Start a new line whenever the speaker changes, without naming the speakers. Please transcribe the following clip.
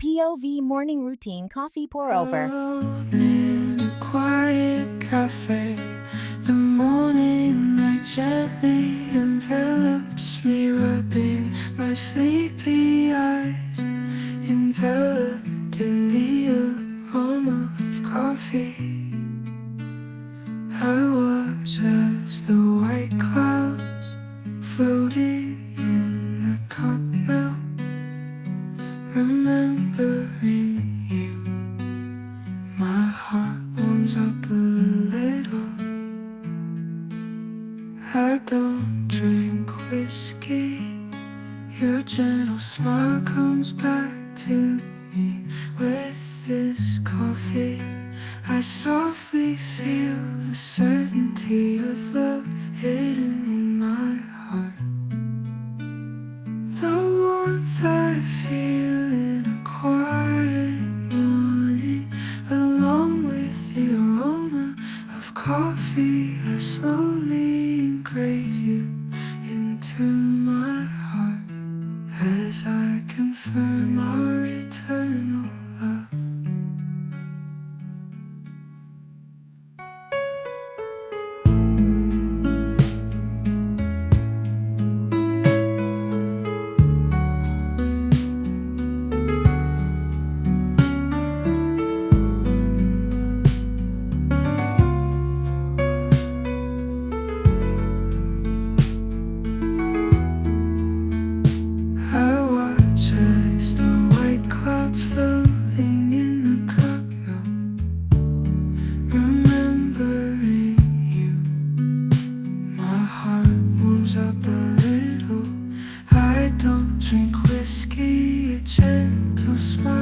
POV morning routine coffee pour over.
Alone in a quiet cafe, the morning light gently envelops me, rubbing my sleepy eyes, enveloped in the aroma of coffee. I watch as the white clouds floating in the cup melt, remembering you. My heart warms up a little. I don't drink whiskey. Your gentle smile comes back to me with this coffee. I softly feel the certainty of love hidden in my heart. The warmth I feel in a quiet morning, along with the aroma of coffee, I slowly engrave you into my heart as I confirm our eternal love. I watch as the white clouds floating in the cup melt, remembering you. My heart warms up a little. I don't drink whiskey, a gentle smile